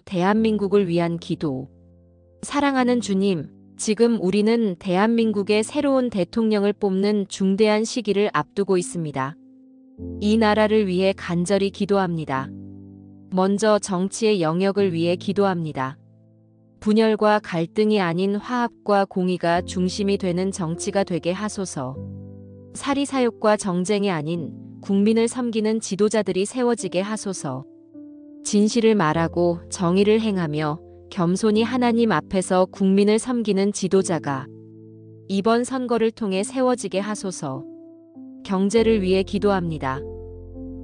대한민국을 위한 기도. 사랑하는 주님, 지금 우리는 대한민국의 새로운 대통령을 뽑는 중대한 시기를 앞두고 있습니다. 이 나라를 위해 간절히 기도합니다. 먼저 정치의 영역을 위해 기도합니다. 분열과 갈등이 아닌 화합과 공의가 중심이 되는 정치가 되게 하소서. 사리사욕과 정쟁이 아닌 국민을 섬기는 지도자들이 세워지게 하소서. 진실을 말하고 정의를 행하며 겸손히 하나님 앞에서 국민을 섬기는 지도자가 이번 선거를 통해 세워지게 하소서. 경제를 위해 기도합니다.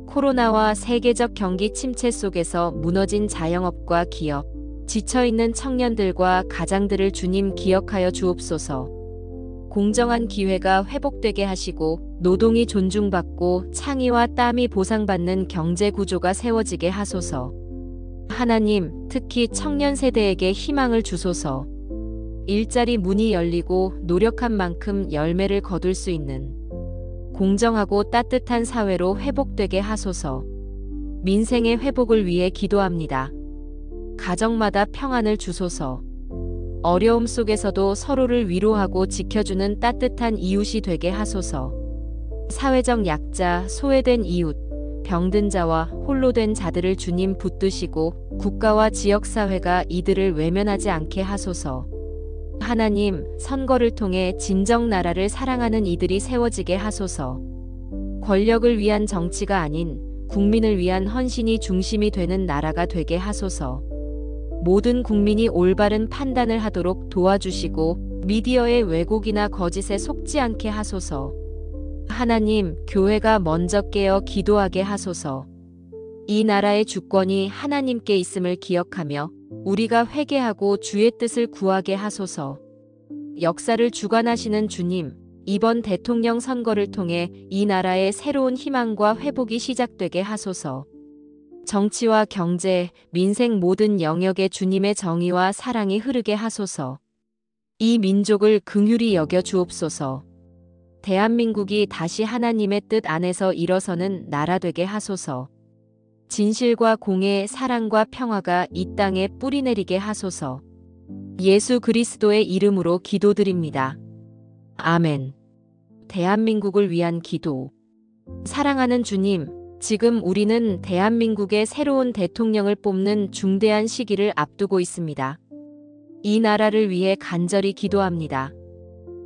코로나와 세계적 경기 침체 속에서 무너진 자영업과 기업, 지쳐있는 청년들과 가장들을 주님 기억하여 주옵소서. 공정한 기회가 회복되게 하시고 노동이 존중받고 창의와 땀이 보상받는 경제 구조가 세워지게 하소서. 하나님, 특히 청년 세대에게 희망을 주소서. 일자리 문이 열리고 노력한 만큼 열매를 거둘 수 있는 공정하고 따뜻한 사회로 회복되게 하소서. 민생의 회복을 위해 기도합니다. 가정마다 평안을 주소서. 어려움 속에서도 서로를 위로하고 지켜주는 따뜻한 이웃이 되게 하소서. 사회적 약자, 소외된 이웃, 병든 자와 홀로 된 자들을 주님 붙드시고 국가와 지역사회가 이들을 외면하지 않게 하소서. 하나님, 선거를 통해 진정 나라를 사랑하는 이들이 세워지게 하소서. 권력을 위한 정치가 아닌 국민을 위한 헌신이 중심이 되는 나라가 되게 하소서. 모든 국민이 올바른 판단을 하도록 도와주시고 미디어의 왜곡이나 거짓에 속지 않게 하소서. 하나님, 교회가 먼저 깨어 기도하게 하소서. 이 나라의 주권이 하나님께 있음을 기억하며 우리가 회개하고 주의 뜻을 구하게 하소서. 역사를 주관하시는 주님, 이번 대통령 선거를 통해 이 나라의 새로운 희망과 회복이 시작되게 하소서. 정치와 경제, 민생 모든 영역에 주님의 정의와 사랑이 흐르게 하소서. 이 민족을 긍휼히 여겨 주옵소서. 대한민국이 다시 하나님의 뜻 안에서 일어서는 나라 되게 하소서. 진실과 공의, 사랑과 평화가 이 땅에 뿌리내리게 하소서. 예수 그리스도의 이름으로 기도드립니다. 아멘. 대한민국을 위한 기도. 사랑하는 주님, 지금 우리는 대한민국의 새로운 대통령을 뽑는 중대한 시기를 앞두고 있습니다. 이 나라를 위해 간절히 기도합니다.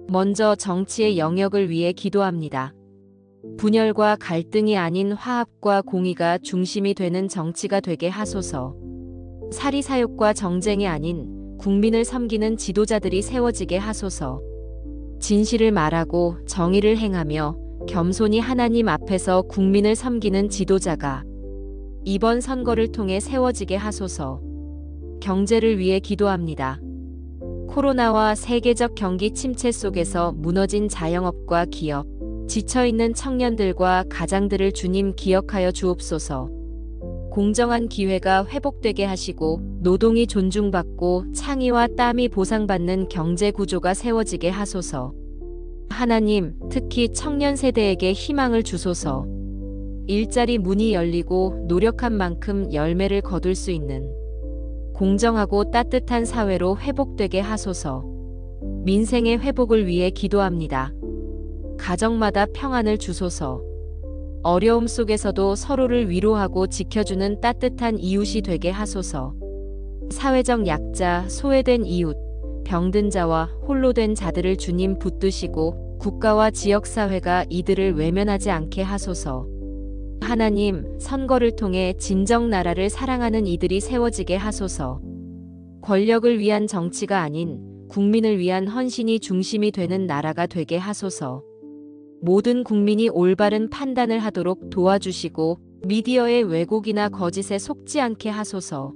먼저 정치의 영역을 위해 기도합니다. 분열과 갈등이 아닌 화합과 공의가 중심이 되는 정치가 되게 하소서. 사리사욕과 정쟁이 아닌 국민을 섬기는 지도자들이 세워지게 하소서. 진실을 말하고 정의를 행하며 겸손히 하나님 앞에서 국민을 섬기는 지도자가 이번 선거를 통해 세워지게 하소서. 경제를 위해 기도합니다. 코로나와 세계적 경기 침체 속에서 무너진 자영업과 기업, 지쳐있는 청년들과 가장들을 주님 기억하여 주옵소서. 공정한 기회가 회복되게 하시고 노동이 존중받고 창의와 땀이 보상받는 경제 구조가 세워지게 하소서. 하나님, 특히 청년 세대에게 희망을 주소서. 일자리 문이 열리고 노력한 만큼 열매를 거둘 수 있는 공정하고 따뜻한 사회로 회복되게 하소서. 민생의 회복을 위해 기도합니다. 가정마다 평안을 주소서. 어려움 속에서도 서로를 위로하고 지켜주는 따뜻한 이웃이 되게 하소서. 사회적 약자, 소외된 이웃, 병든 자와 홀로 된 자들을 주님 붙드시고 국가와 지역사회가 이들을 외면하지 않게 하소서. 하나님, 선거를 통해 진정 나라를 사랑하는 이들이 세워지게 하소서. 권력을 위한 정치가 아닌 국민을 위한 헌신이 중심이 되는 나라가 되게 하소서. 모든 국민이 올바른 판단을 하도록 도와주시고 미디어의 왜곡이나 거짓에 속지 않게 하소서.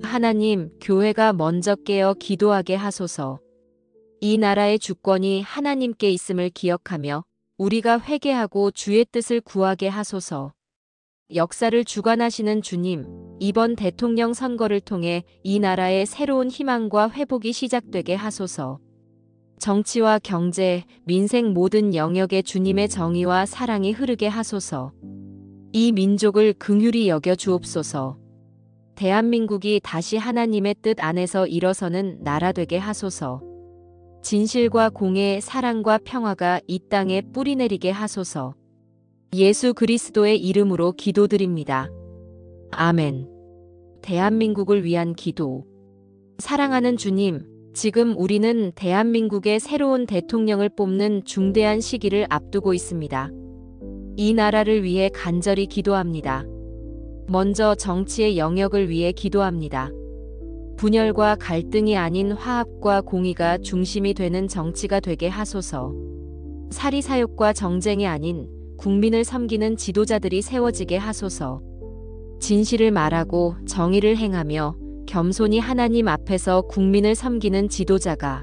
하나님, 교회가 먼저 깨어 기도하게 하소서. 이 나라의 주권이 하나님께 있음을 기억하며 우리가 회개하고 주의 뜻을 구하게 하소서. 역사를 주관하시는 주님, 이번 대통령 선거를 통해 이 나라의 새로운 희망과 회복이 시작되게 하소서. 정치와 경제, 민생 모든 영역에 주님의 정의와 사랑이 흐르게 하소서. 이 민족을 긍휼히 여겨 주옵소서. 대한민국이 다시 하나님의 뜻 안에서 일어서는 나라 되게 하소서. 진실과 공의, 사랑과 평화가 이 땅에 뿌리내리게 하소서. 예수 그리스도의 이름으로 기도드립니다. 아멘. 대한민국을 위한 기도. 사랑하는 주님, 지금 우리는 대한민국의 새로운 대통령을 뽑는 중대한 시기를 앞두고 있습니다. 이 나라를 위해 간절히 기도합니다. 먼저 정치의 영역을 위해 기도합니다. 분열과 갈등이 아닌 화합과 공의가 중심이 되는 정치가 되게 하소서. 사리사욕과 정쟁이 아닌 국민을 섬기는 지도자들이 세워지게 하소서. 진실을 말하고 정의를 행하며 겸손히 하나님 앞에서 국민을 섬기는 지도자가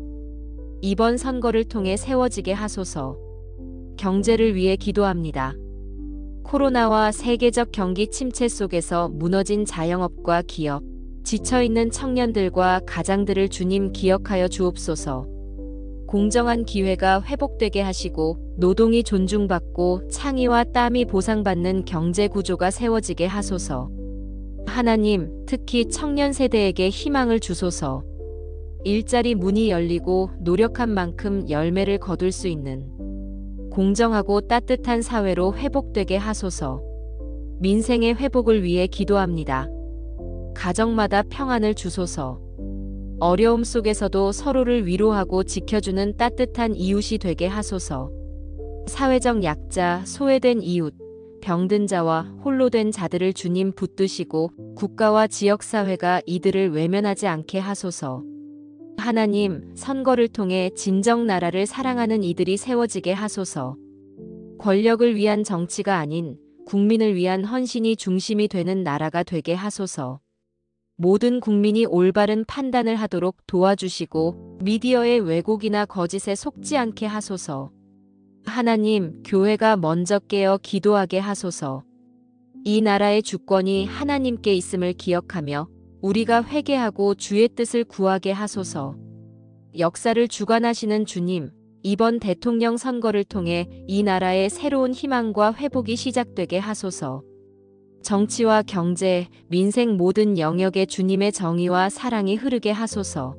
이번 선거를 통해 세워지게 하소서. 경제를 위해 기도합니다. 코로나와 세계적 경기 침체 속에서 무너진 자영업과 기업, 지쳐있는 청년들과 가장들을 주님 기억하여 주옵소서. 공정한 기회가 회복되게 하시고 노동이 존중받고 창의와 땀이 보상받는 경제 구조가 세워지게 하소서. 하나님, 특히 청년 세대에게 희망을 주소서. 일자리 문이 열리고 노력한 만큼 열매를 거둘 수 있는 공정하고 따뜻한 사회로 회복되게 하소서. 민생의 회복을 위해 기도합니다. 가정마다 평안을 주소서. 어려움 속에서도 서로를 위로하고 지켜주는 따뜻한 이웃이 되게 하소서. 사회적 약자, 소외된 이웃, 병든 자와 홀로 된 자들을 주님 붙드시고 국가와 지역사회가 이들을 외면하지 않게 하소서. 하나님, 선거를 통해 진정 나라를 사랑하는 이들이 세워지게 하소서. 권력을 위한 정치가 아닌 국민을 위한 헌신이 중심이 되는 나라가 되게 하소서. 모든 국민이 올바른 판단을 하도록 도와주시고 미디어의 왜곡이나 거짓에 속지 않게 하소서. 하나님, 교회가 먼저 깨어 기도하게 하소서. 이 나라의 주권이 하나님께 있음을 기억하며 우리가 회개하고 주의 뜻을 구하게 하소서. 역사를 주관하시는 주님, 이번 대통령 선거를 통해 이 나라의 새로운 희망과 회복이 시작되게 하소서. 정치와 경제, 민생 모든 영역에 주님의 정의와 사랑이 흐르게 하소서.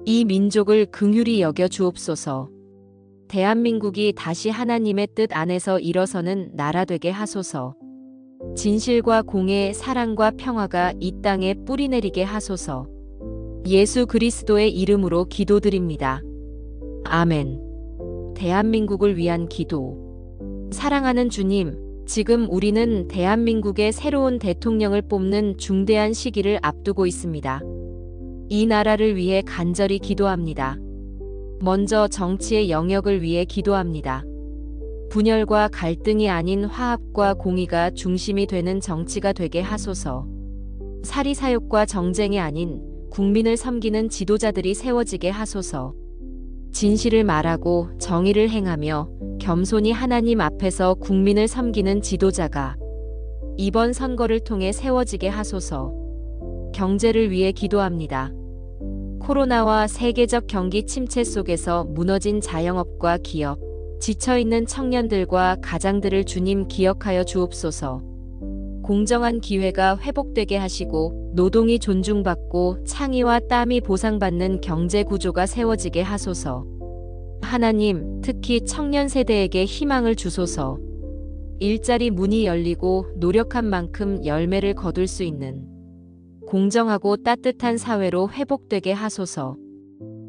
이 민족을 긍휼히 여겨 주옵소서. 대한민국이 다시 하나님의 뜻 안에서 일어서는 나라 되게 하소서. 진실과 공의, 사랑과 평화가 이 땅에 뿌리내리게 하소서. 예수 그리스도의 이름으로 기도드립니다. 아멘. 대한민국을 위한 기도. 사랑하는 주님, 지금 우리는 대한민국의 새로운 대통령을 뽑는 중대한 시기를 앞두고 있습니다. 이 나라를 위해 간절히 기도합니다. 먼저 정치의 영역을 위해 기도합니다. 분열과 갈등이 아닌 화합과 공의가 중심이 되는 정치가 되게 하소서. 사리사욕과 정쟁이 아닌 국민을 섬기는 지도자들이 세워지게 하소서. 진실을 말하고 정의를 행하며 겸손히 하나님 앞에서 국민을 섬기는 지도자가 이번 선거를 통해 세워지게 하소서. 경제를 위해 기도합니다. 코로나와 세계적 경기 침체 속에서 무너진 자영업과 기업, 지쳐있는 청년들과 가장들을 주님 기억하여 주옵소서. 공정한 기회가 회복되게 하시고 노동이 존중받고 창의와 땀이 보상받는 경제 구조가 세워지게 하소서. 하나님, 특히 청년 세대에게 희망을 주소서. 일자리 문이 열리고 노력한 만큼 열매를 거둘 수 있는 공정하고 따뜻한 사회로 회복되게 하소서.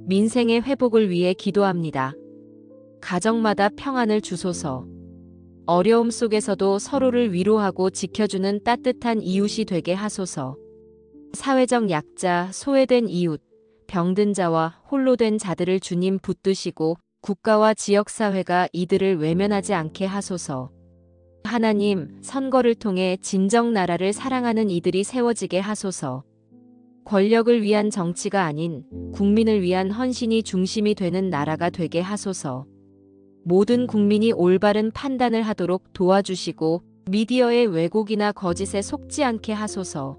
민생의 회복을 위해 기도합니다. 가정마다 평안을 주소서. 어려움 속에서도 서로를 위로하고 지켜주는 따뜻한 이웃이 되게 하소서. 사회적 약자, 소외된 이웃, 병든 자와 홀로 된 자들을 주님 붙드시고 국가와 지역사회가 이들을 외면하지 않게 하소서. 하나님, 선거를 통해 진정 나라를 사랑하는 이들이 세워지게 하소서. 권력을 위한 정치가 아닌 국민을 위한 헌신이 중심이 되는 나라가 되게 하소서. 모든 국민이 올바른 판단을 하도록 도와주시고 미디어의 왜곡이나 거짓에 속지 않게 하소서.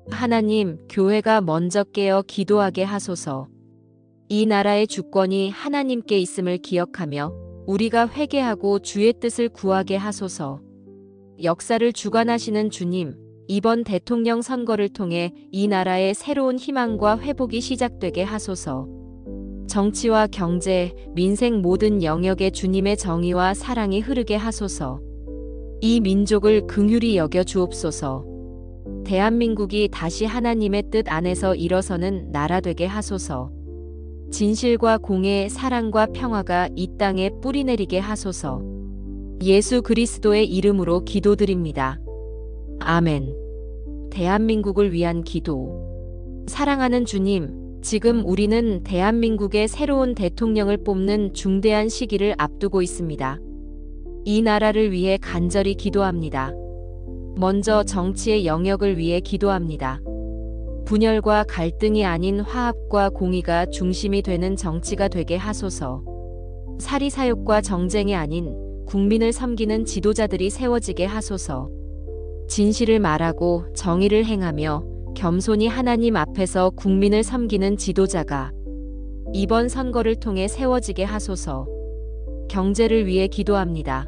하나님, 교회가 먼저 깨어 기도하게 하소서. 이 나라의 주권이 하나님께 있음을 기억하며 우리가 회개하고 주의 뜻을 구하게 하소서. 역사를 주관하시는 주님, 이번 대통령 선거를 통해 이 나라의 새로운 희망과 회복이 시작되게 하소서. 정치와 경제, 민생 모든 영역에 주님의 정의와 사랑이 흐르게 하소서. 이 민족을 긍휼히 여겨 주옵소서. 대한민국이 다시 하나님의 뜻 안에서 일어서는 나라 되게 하소서. 진실과 공의, 사랑과 평화가 이 땅에 뿌리내리게 하소서. 예수 그리스도의 이름으로 기도드립니다. 아멘. 대한민국을 위한 기도. 사랑하는 주님, 지금 우리는 대한민국의 새로운 대통령을 뽑는 중대한 시기를 앞두고 있습니다. 이 나라를 위해 간절히 기도합니다. 먼저 정치의 영역을 위해 기도합니다. 분열과 갈등이 아닌 화합과 공의가 중심이 되는 정치가 되게 하소서. 사리사욕과 정쟁이 아닌 국민을 섬기는 지도자들이 세워지게 하소서. 진실을 말하고 정의를 행하며 겸손히 하나님 앞에서 국민을 섬기는 지도자가 이번 선거를 통해 세워지게 하소서. 경제를 위해 기도합니다.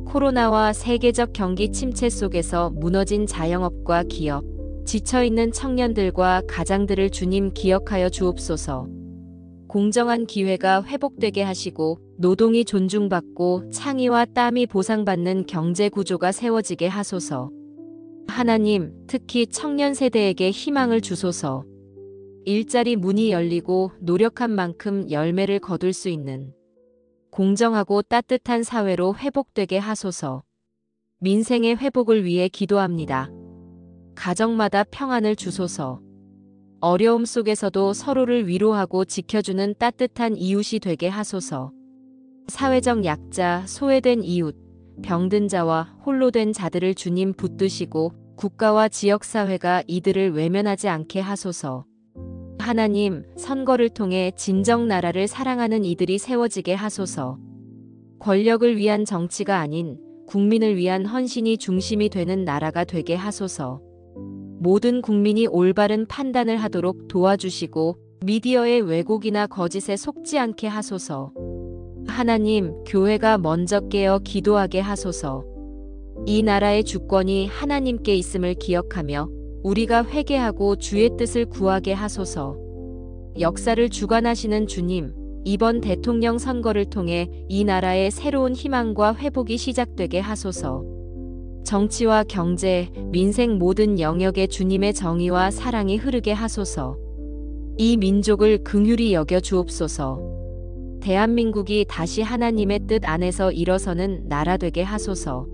코로나와 세계적 경기 침체 속에서 무너진 자영업과 기업, 지쳐있는 청년들과 가장들을 주님 기억하여 주옵소서. 공정한 기회가 회복되게 하시고 노동이 존중받고 창의와 땀이 보상받는 경제 구조가 세워지게 하소서. 하나님, 특히 청년 세대에게 희망을 주소서. 일자리 문이 열리고 노력한 만큼 열매를 거둘 수 있는 공정하고 따뜻한 사회로 회복되게 하소서. 민생의 회복을 위해 기도합니다. 가정마다 평안을 주소서. 어려움 속에서도 서로를 위로하고 지켜주는 따뜻한 이웃이 되게 하소서. 사회적 약자, 소외된 이웃, 병든 자와 홀로 된 자들을 주님 붙드시고 국가와 지역사회가 이들을 외면하지 않게 하소서. 하나님, 선거를 통해 진정 나라를 사랑하는 이들이 세워지게 하소서. 권력을 위한 정치가 아닌 국민을 위한 헌신이 중심이 되는 나라가 되게 하소서. 모든 국민이 올바른 판단을 하도록 도와주시고 미디어의 왜곡이나 거짓에 속지 않게 하소서. 하나님, 교회가 먼저 깨어 기도하게 하소서. 이 나라의 주권이 하나님께 있음을 기억하며 우리가 회개하고 주의 뜻을 구하게 하소서. 역사를 주관하시는 주님, 이번 대통령 선거를 통해 이 나라의 새로운 희망과 회복이 시작되게 하소서. 정치와 경제, 민생 모든 영역에 주님의 정의와 사랑이 흐르게 하소서. 이 민족을 긍휼히 여겨 주옵소서. 대한민국이 다시 하나님의 뜻 안에서 일어서는 나라 되게 하소서.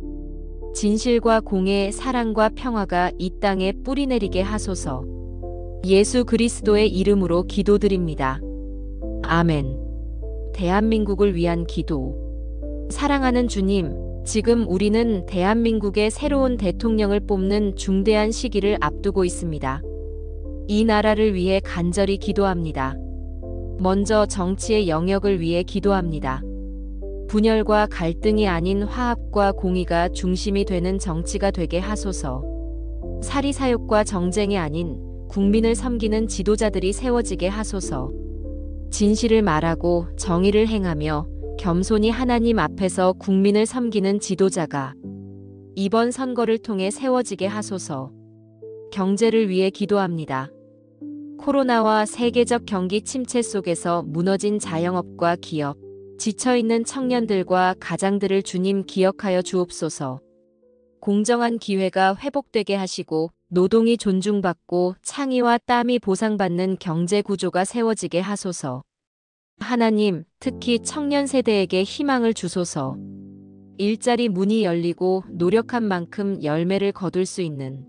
진실과 공의, 사랑과 평화가 이 땅에 뿌리내리게 하소서. 예수 그리스도의 이름으로 기도드립니다. 아멘. 대한민국을 위한 기도. 사랑하는 주님, 지금 우리는 대한민국의 새로운 대통령을 뽑는 중대한 시기를 앞두고 있습니다. 이 나라를 위해 간절히 기도합니다. 먼저 정치의 영역을 위해 기도합니다. 분열과 갈등이 아닌 화합과 공의가 중심이 되는 정치가 되게 하소서. 사리사욕과 정쟁이 아닌 국민을 섬기는 지도자들이 세워지게 하소서. 진실을 말하고 정의를 행하며 겸손히 하나님 앞에서 국민을 섬기는 지도자가 이번 선거를 통해 세워지게 하소서. 경제를 위해 기도합니다. 코로나와 세계적 경기 침체 속에서 무너진 자영업과 기업, 지쳐있는 청년들과 가장들을 주님 기억하여 주옵소서. 공정한 기회가 회복되게 하시고 노동이 존중받고 창의와 땀이 보상받는 경제 구조가 세워지게 하소서. 하나님, 특히 청년 세대에게 희망을 주소서. 일자리 문이 열리고 노력한 만큼 열매를 거둘 수 있는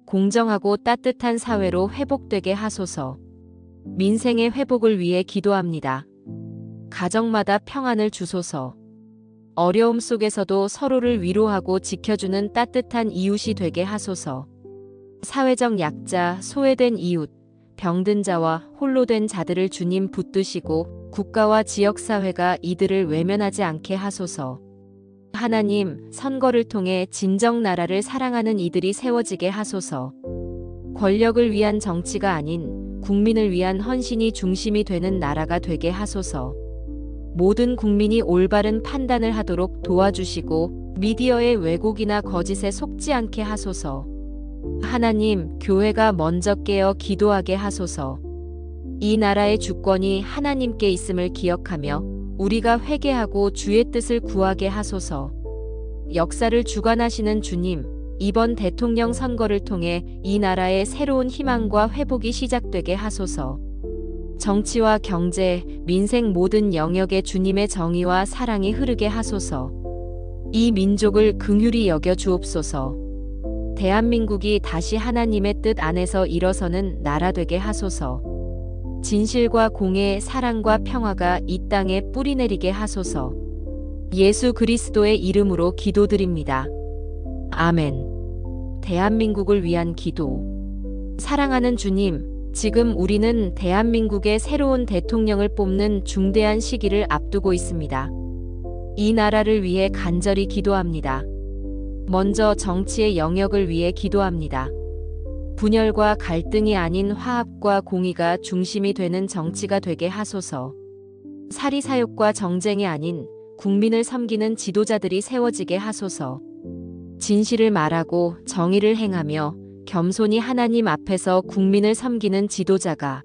공정하고 따뜻한 사회로 회복되게 하소서. 민생의 회복을 위해 기도합니다. 가정마다 평안을 주소서. 어려움 속에서도 서로를 위로하고 지켜주는 따뜻한 이웃이 되게 하소서. 사회적 약자, 소외된 이웃, 병든 자와 홀로 된 자들을 주님 붙드시고 국가와 지역사회가 이들을 외면하지 않게 하소서. 하나님, 선거를 통해 진정 나라를 사랑하는 이들이 세워지게 하소서. 권력을 위한 정치가 아닌 국민을 위한 헌신이 중심이 되는 나라가 되게 하소서. 모든 국민이 올바른 판단을 하도록 도와주시고 미디어의 왜곡이나 거짓에 속지 않게 하소서. 하나님, 교회가 먼저 깨어 기도하게 하소서. 이 나라의 주권이 하나님께 있음을 기억하며 우리가 회개하고 주의 뜻을 구하게 하소서. 역사를 주관하시는 주님, 이번 대통령 선거를 통해 이 나라의 새로운 희망과 회복이 시작되게 하소서. 정치와 경제, 민생 모든 영역에 주님의 정의와 사랑이 흐르게 하소서. 이 민족을 긍휼히 여겨 주옵소서. 대한민국이 다시 하나님의 뜻 안에서 일어서는 나라 되게 하소서. 진실과 공의, 사랑과 평화가 이 땅에 뿌리내리게 하소서. 예수 그리스도의 이름으로 기도드립니다. 아멘. 대한민국을 위한 기도. 사랑하는 주님, 지금 우리는 대한민국의 새로운 대통령을 뽑는 중대한 시기를 앞두고 있습니다. 이 나라를 위해 간절히 기도합니다. 먼저 정치의 영역을 위해 기도합니다. 분열과 갈등이 아닌 화합과 공의가 중심이 되는 정치가 되게 하소서. 사리사욕과 정쟁이 아닌 국민을 섬기는 지도자들이 세워지게 하소서. 진실을 말하고 정의를 행하며 겸손히 하나님 앞에서 국민을 섬기는 지도자가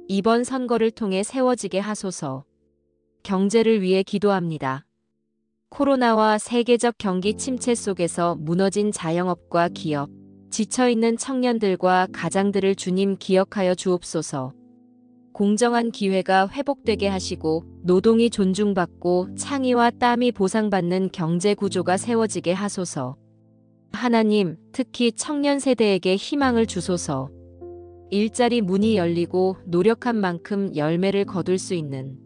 이번 선거를 통해 세워지게 하소서. 경제를 위해 기도합니다. 코로나와 세계적 경기 침체 속에서 무너진 자영업과 기업, 지쳐있는 청년들과 가장들을 주님 기억하여 주옵소서. 공정한 기회가 회복되게 하시고 노동이 존중받고 창의와 땀이 보상받는 경제 구조가 세워지게 하소서. 하나님, 특히 청년 세대에게 희망을 주소서. 일자리 문이 열리고 노력한 만큼 열매를 거둘 수 있는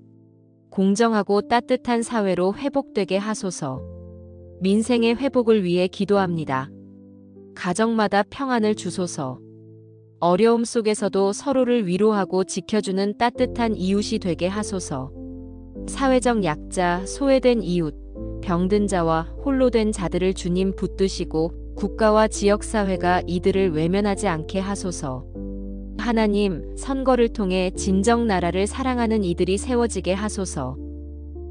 공정하고 따뜻한 사회로 회복되게 하소서. 민생의 회복을 위해 기도합니다. 가정마다 평안을 주소서. 어려움 속에서도 서로를 위로하고 지켜주는 따뜻한 이웃이 되게 하소서. 사회적 약자, 소외된 이웃, 병든 자와 홀로 된 자들을 주님 붙드시고 국가와 지역사회가 이들을 외면하지 않게 하소서. 하나님, 선거를 통해 진정 나라를 사랑하는 이들이 세워지게 하소서.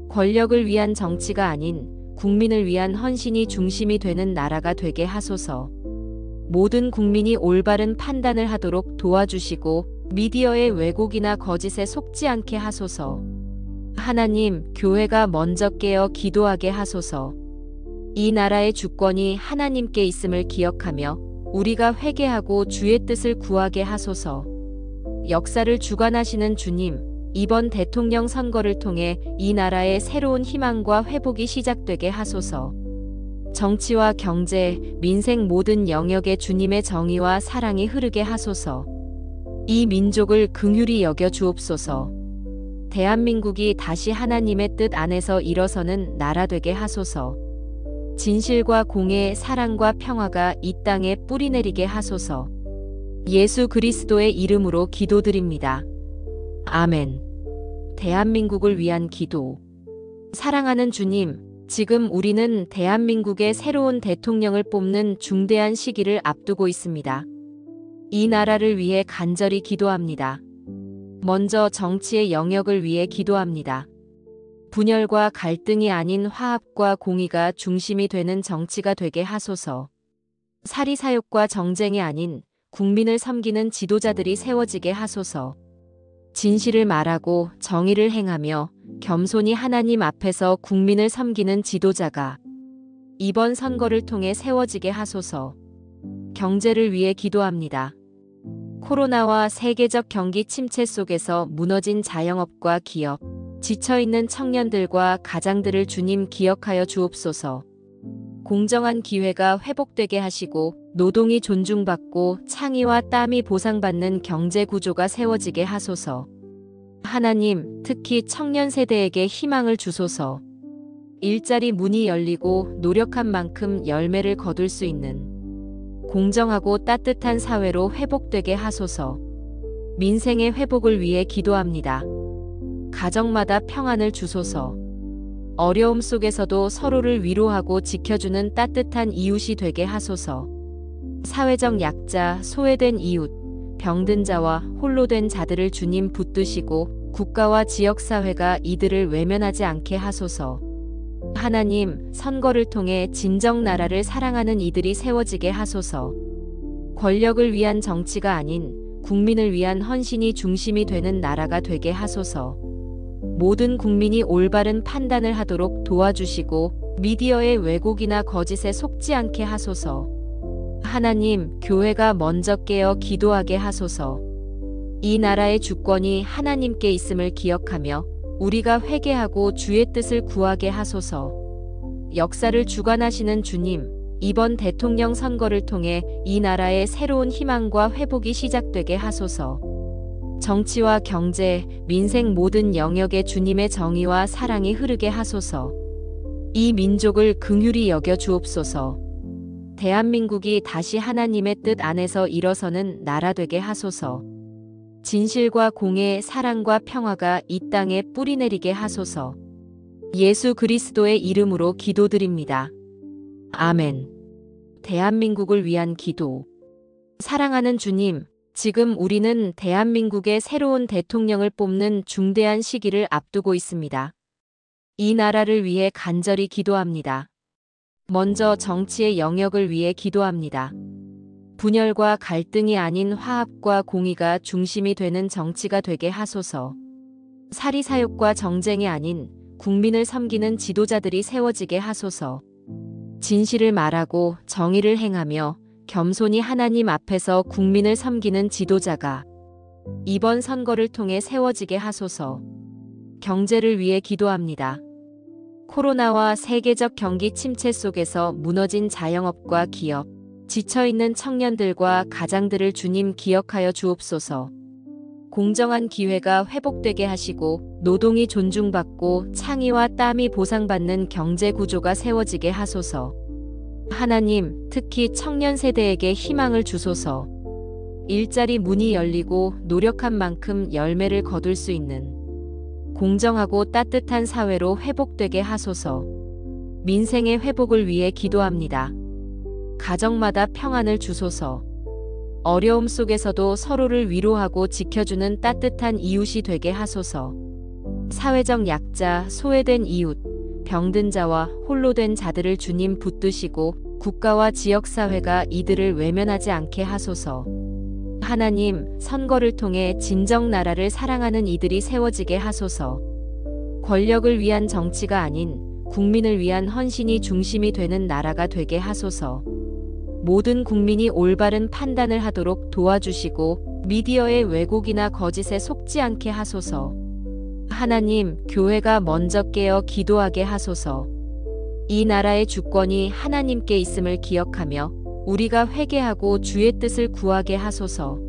권력을 위한 정치가 아닌 국민을 위한 헌신이 중심이 되는 나라가 되게 하소서. 모든 국민이 올바른 판단을 하도록 도와주시고 미디어의 왜곡이나 거짓에 속지 않게 하소서. 하나님, 교회가 먼저 깨어 기도하게 하소서. 이 나라의 주권이 하나님께 있음을 기억하며 우리가 회개하고 주의 뜻을 구하게 하소서. 역사를 주관하시는 주님, 이번 대통령 선거를 통해 이 나라의 새로운 희망과 회복이 시작되게 하소서. 정치와 경제, 민생 모든 영역에 주님의 정의와 사랑이 흐르게 하소서. 이 민족을 긍휼히 여겨 주옵소서. 대한민국이 다시 하나님의 뜻 안에서 일어서는 나라 되게 하소서. 진실과 공의, 사랑과 평화가 이 땅에 뿌리내리게 하소서. 예수 그리스도의 이름으로 기도드립니다. 아멘. 대한민국을 위한 기도. 사랑하는 주님, 지금 우리는 대한민국의 새로운 대통령을 뽑는 중대한 시기를 앞두고 있습니다. 이 나라를 위해 간절히 기도합니다. 먼저 정치의 영역을 위해 기도합니다. 분열과 갈등이 아닌 화합과 공의가 중심이 되는 정치가 되게 하소서. 사리사욕과 정쟁이 아닌 국민을 섬기는 지도자들이 세워지게 하소서. 진실을 말하고 정의를 행하며 겸손히 하나님 앞에서 국민을 섬기는 지도자가 이번 선거를 통해 세워지게 하소서. 경제를 위해 기도합니다. 코로나와 세계적 경기 침체 속에서 무너진 자영업과 기업, 지쳐있는 청년들과 가장들을 주님 기억하여 주옵소서. 공정한 기회가 회복되게 하시고 노동이 존중받고 창의와 땀이 보상받는 경제 구조가 세워지게 하소서. 하나님, 특히 청년 세대에게 희망을 주소서. 일자리 문이 열리고 노력한 만큼 열매를 거둘 수 있는 공정하고 따뜻한 사회로 회복되게 하소서. 민생의 회복을 위해 기도합니다. 가정마다 평안을 주소서. 어려움 속에서도 서로를 위로하고 지켜주는 따뜻한 이웃이 되게 하소서. 사회적 약자, 소외된 이웃, 병든 자와 홀로 된 자들을 주님 붙드시고 국가와 지역사회가 이들을 외면하지 않게 하소서. 하나님, 선거를 통해 진정 나라를 사랑하는 이들이 세워지게 하소서. 권력을 위한 정치가 아닌 국민을 위한 헌신이 중심이 되는 나라가 되게 하소서. 모든 국민이 올바른 판단을 하도록 도와주시고 미디어의 왜곡이나 거짓에 속지 않게 하소서. 하나님, 교회가 먼저 깨어 기도하게 하소서. 이 나라의 주권이 하나님께 있음을 기억하며 우리가 회개하고 주의 뜻을 구하게 하소서. 역사를 주관하시는 주님, 이번 대통령 선거를 통해 이 나라의 새로운 희망과 회복이 시작되게 하소서. 정치와 경제, 민생 모든 영역에 주님의 정의와 사랑이 흐르게 하소서. 이 민족을 긍휼히 여겨 주옵소서. 대한민국이 다시 하나님의 뜻 안에서 일어서는 나라 되게 하소서. 진실과 공의, 사랑과 평화가 이 땅에 뿌리내리게 하소서. 예수 그리스도의 이름으로 기도드립니다. 아멘. 대한민국을 위한 기도. 사랑하는 주님, 지금 우리는 대한민국의 새로운 대통령을 뽑는 중대한 시기를 앞두고 있습니다. 이 나라를 위해 간절히 기도합니다. 먼저 정치의 영역을 위해 기도합니다. 분열과 갈등이 아닌 화합과 공의가 중심이 되는 정치가 되게 하소서. 사리사욕과 정쟁이 아닌 국민을 섬기는 지도자들이 세워지게 하소서. 진실을 말하고 정의를 행하며 겸손히 하나님 앞에서 국민을 섬기는 지도자가 이번 선거를 통해 세워지게 하소서. 경제를 위해 기도합니다. 코로나와 세계적 경기 침체 속에서 무너진 자영업과 기업, 지쳐있는 청년들과 가장들을 주님 기억하여 주옵소서. 공정한 기회가 회복되게 하시고 노동이 존중받고 창의와 땀이 보상받는 경제 구조가 세워지게 하소서. 하나님, 특히 청년 세대에게 희망을 주소서. 일자리 문이 열리고 노력한 만큼 열매를 거둘 수 있는 공정하고 따뜻한 사회로 회복되게 하소서. 민생의 회복을 위해 기도합니다. 가정마다 평안을 주소서. 어려움 속에서도 서로를 위로하고 지켜주는 따뜻한 이웃이 되게 하소서. 사회적 약자, 소외된 이웃, 병든 자와 홀로 된 자들을 주님 붙드시고 국가와 지역사회가 이들을 외면하지 않게 하소서. 하나님, 선거를 통해 진정 나라를 사랑하는 이들이 세워지게 하소서. 권력을 위한 정치가 아닌 국민을 위한 헌신이 중심이 되는 나라가 되게 하소서. 모든 국민이 올바른 판단을 하도록 도와주시고 미디어의 왜곡이나 거짓에 속지 않게 하소서. 하나님, 교회가 먼저 깨어 기도하게 하소서. 이 나라의 주권이 하나님께 있음을 기억하며 우리가 회개하고 주의 뜻을 구하게 하소서.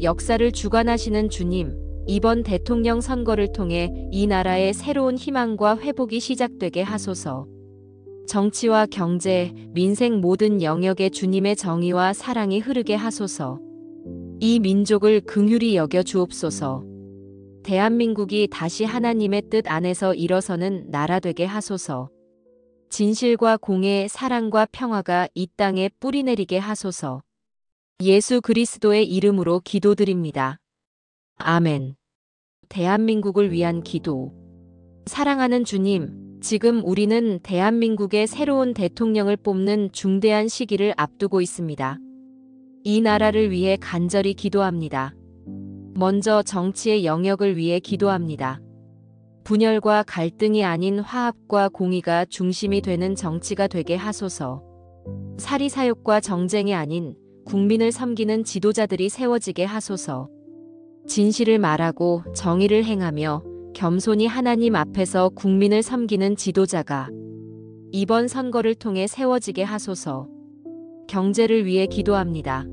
역사를 주관하시는 주님, 이번 대통령 선거를 통해 이 나라의 새로운 희망과 회복이 시작되게 하소서. 정치와 경제, 민생 모든 영역에 주님의 정의와 사랑이 흐르게 하소서. 이 민족을 긍휼히 여겨 주옵소서. 대한민국이 다시 하나님의 뜻 안에서 일어서는 나라 되게 하소서. 진실과 공의, 사랑과 평화가 이 땅에 뿌리내리게 하소서. 예수 그리스도의 이름으로 기도드립니다. 아멘. 대한민국을 위한 기도. 사랑하는 주님, 지금 우리는 대한민국의 새로운 대통령을 뽑는 중대한 시기를 앞두고 있습니다. 이 나라를 위해 간절히 기도합니다. 먼저 정치의 영역을 위해 기도합니다. 분열과 갈등이 아닌 화합과 공의가 중심이 되는 정치가 되게 하소서. 사리사욕과 정쟁이 아닌 국민을 섬기는 지도자들이 세워지게 하소서. 진실을 말하고 정의를 행하며 겸손히 하나님 앞에서 국민을 섬기는 지도자가 이번 선거를 통해 세워지게 하소서. 경제를 위해 기도합니다.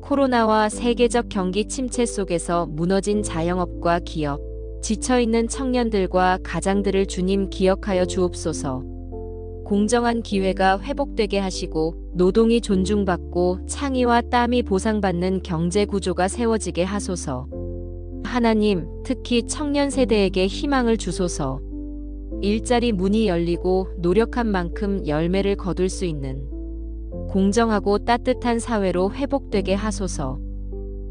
코로나와 세계적 경기 침체 속에서 무너진 자영업과 기업, 지쳐있는 청년들과 가장들을 주님 기억하여 주옵소서. 공정한 기회가 회복되게 하시고 노동이 존중받고 창의와 땀이 보상받는 경제 구조가 세워지게 하소서. 하나님, 특히 청년 세대에게 희망을 주소서. 일자리 문이 열리고 노력한 만큼 열매를 거둘 수 있는 공정하고 따뜻한 사회로 회복되게 하소서.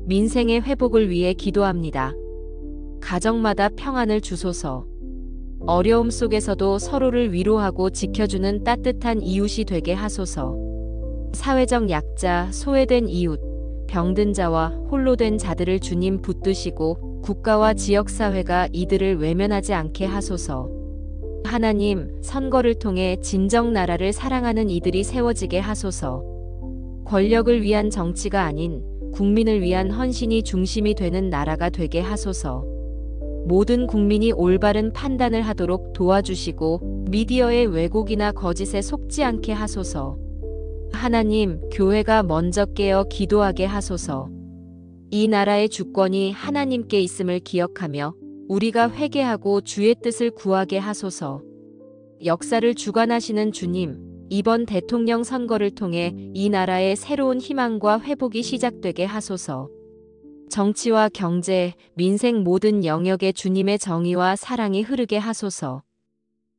민생의 회복을 위해 기도합니다. 가정마다 평안을 주소서. 어려움 속에서도 서로를 위로하고 지켜주는 따뜻한 이웃이 되게 하소서. 사회적 약자, 소외된 이웃, 병든 자와 홀로 된 자들을 주님 붙드시고 국가와 지역사회가 이들을 외면하지 않게 하소서. 하나님, 선거를 통해 진정 나라를 사랑하는 이들이 세워지게 하소서. 권력을 위한 정치가 아닌 국민을 위한 헌신이 중심이 되는 나라가 되게 하소서. 모든 국민이 올바른 판단을 하도록 도와주시고 미디어의 왜곡이나 거짓에 속지 않게 하소서. 하나님, 교회가 먼저 깨어 기도하게 하소서. 이 나라의 주권이 하나님께 있음을 기억하며 우리가 회개하고 주의 뜻을 구하게 하소서. 역사를 주관하시는 주님, 이번 대통령 선거를 통해 이 나라의 새로운 희망과 회복이 시작되게 하소서. 정치와 경제, 민생 모든 영역에 주님의 정의와 사랑이 흐르게 하소서.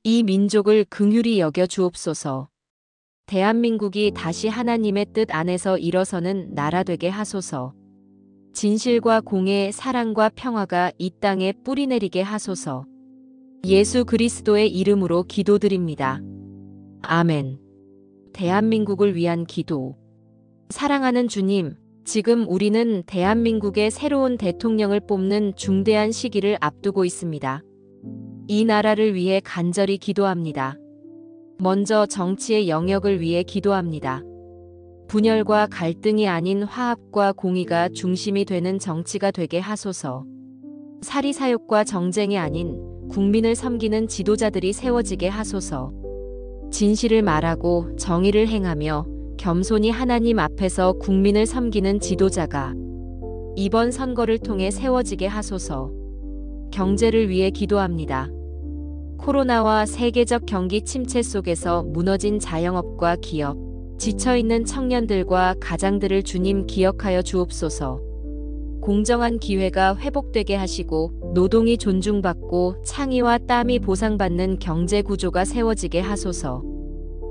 이 민족을 긍휼히 여겨 주옵소서. 대한민국이 다시 하나님의 뜻 안에서 일어서는 나라 되게 하소서. 진실과 공의, 사랑과 평화가 이 땅에 뿌리내리게 하소서. 예수 그리스도의 이름으로 기도드립니다. 아멘. 대한민국을 위한 기도. 사랑하는 주님, 지금 우리는 대한민국의 새로운 대통령을 뽑는 중대한 시기를 앞두고 있습니다. 이 나라를 위해 간절히 기도합니다. 먼저 정치의 영역을 위해 기도합니다. 분열과 갈등이 아닌 화합과 공의가 중심이 되는 정치가 되게 하소서. 사리사욕과 정쟁이 아닌 국민을 섬기는 지도자들이 세워지게 하소서. 진실을 말하고 정의를 행하며 겸손히 하나님 앞에서 국민을 섬기는 지도자가 이번 선거를 통해 세워지게 하소서. 경제를 위해 기도합니다. 코로나와 세계적 경기 침체 속에서 무너진 자영업과 기업, 지쳐있는 청년들과 가장들을 주님 기억하여 주옵소서. 공정한 기회가 회복되게 하시고 노동이 존중받고 창의와 땀이 보상받는 경제 구조가 세워지게 하소서.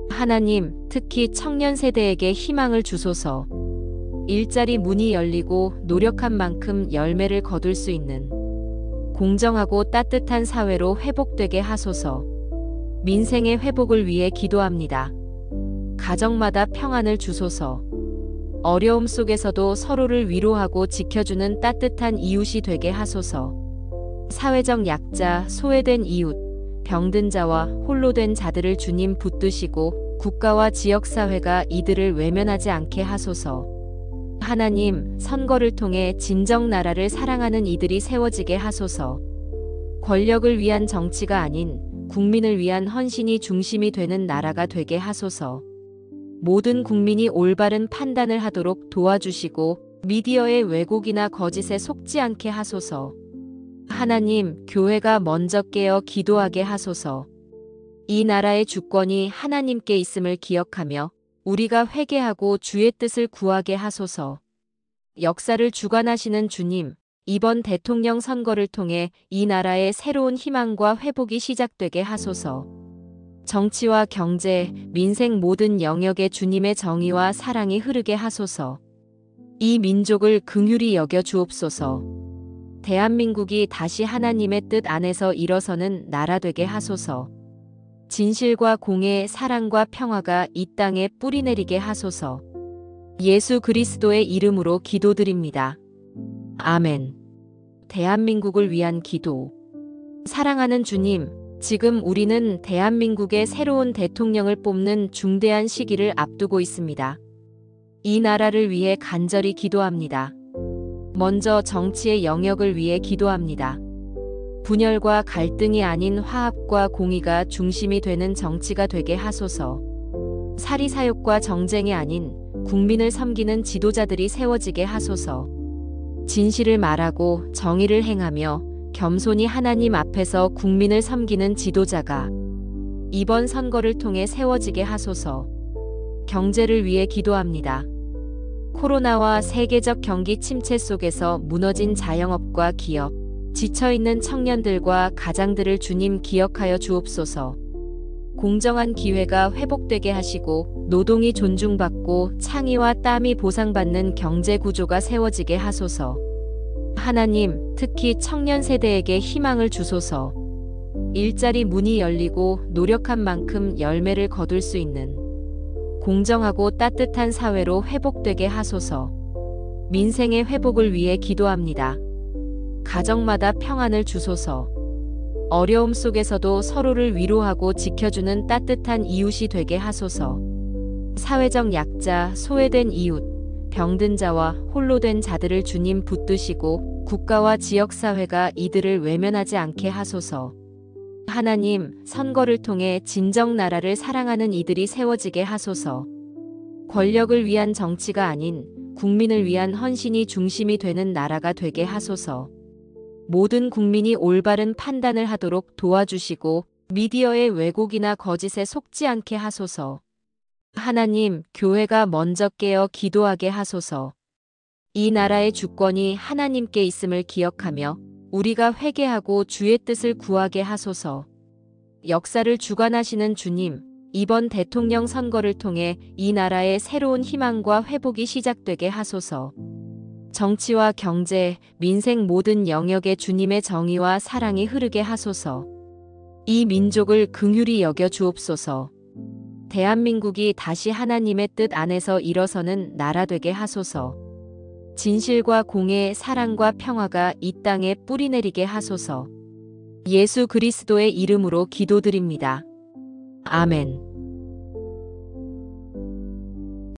하나님, 특히 청년 세대에게 희망을 주소서. 일자리 문이 열리고 노력한 만큼 열매를 거둘 수 있는 공정하고 따뜻한 사회로 회복되게 하소서. 민생의 회복을 위해 기도합니다. 가정마다 평안을 주소서. 어려움 속에서도 서로를 위로하고 지켜주는 따뜻한 이웃이 되게 하소서. 사회적 약자, 소외된 이웃, 병든 자와 홀로 된 자들을 주님 붙드시고 국가와 지역사회가 이들을 외면하지 않게 하소서. 하나님, 선거를 통해 진정 나라를 사랑하는 이들이 세워지게 하소서. 권력을 위한 정치가 아닌 국민을 위한 헌신이 중심이 되는 나라가 되게 하소서. 모든 국민이 올바른 판단을 하도록 도와주시고 미디어의 왜곡이나 거짓에 속지 않게 하소서. 하나님, 교회가 먼저 깨어 기도하게 하소서. 이 나라의 주권이 하나님께 있음을 기억하며 우리가 회개하고 주의 뜻을 구하게 하소서. 역사를 주관하시는 주님, 이번 대통령 선거를 통해 이 나라의 새로운 희망과 회복이 시작되게 하소서. 정치와 경제, 민생 모든 영역에 주님의 정의와 사랑이 흐르게 하소서. 이 민족을 긍휼히 여겨 주옵소서. 대한민국이 다시 하나님의 뜻 안에서 일어서는 나라 되게 하소서. 진실과 공의, 사랑과 평화가 이 땅에 뿌리내리게 하소서. 예수 그리스도의 이름으로 기도드립니다. 아멘. 대한민국을 위한 기도. 사랑하는 주님, 지금 우리는 대한민국의 새로운 대통령을 뽑는 중대한 시기를 앞두고 있습니다. 이 나라를 위해 간절히 기도합니다. 먼저 정치의 영역을 위해 기도합니다. 분열과 갈등이 아닌 화합과 공의가 중심이 되는 정치가 되게 하소서. 사리사욕과 정쟁이 아닌 국민을 섬기는 지도자들이 세워지게 하소서. 진실을 말하고 정의를 행하며 겸손히 하나님 앞에서 국민을 섬기는 지도자가 이번 선거를 통해 세워지게 하소서. 경제를 위해 기도합니다. 코로나와 세계적 경기 침체 속에서 무너진 자영업과 기업, 지쳐있는 청년들과 가장들을 주님 기억하여 주옵소서. 공정한 기회가 회복되게 하시고 노동이 존중받고 창의와 땀이 보상받는 경제 구조가 세워지게 하소서. 하나님, 특히 청년 세대에게 희망을 주소서. 일자리 문이 열리고 노력한 만큼 열매를 거둘 수 있는 공정하고 따뜻한 사회로 회복되게 하소서. 민생의 회복을 위해 기도합니다. 가정마다 평안을 주소서. 어려움 속에서도 서로를 위로하고 지켜주는 따뜻한 이웃이 되게 하소서. 사회적 약자, 소외된 이웃, 병든 자와 홀로 된 자들을 주님 붙드시고 국가와 지역사회가 이들을 외면하지 않게 하소서. 하나님, 선거를 통해 진정 나라를 사랑하는 이들이 세워지게 하소서. 권력을 위한 정치가 아닌 국민을 위한 헌신이 중심이 되는 나라가 되게 하소서. 모든 국민이 올바른 판단을 하도록 도와주시고 미디어의 왜곡이나 거짓에 속지 않게 하소서. 하나님, 교회가 먼저 깨어 기도하게 하소서. 이 나라의 주권이 하나님께 있음을 기억하며 우리가 회개하고 주의 뜻을 구하게 하소서. 역사를 주관하시는 주님, 이번 대통령 선거를 통해 이 나라의 새로운 희망과 회복이 시작되게 하소서. 정치와 경제, 민생 모든 영역에 주님의 정의와 사랑이 흐르게 하소서. 이 민족을 긍휼히 여겨 주옵소서. 대한민국이 다시 하나님의 뜻 안에서 일어서는 나라 되게 하소서. 진실과 공의, 사랑과 평화가 이 땅에 뿌리내리게 하소서. 예수 그리스도의 이름으로 기도드립니다. 아멘.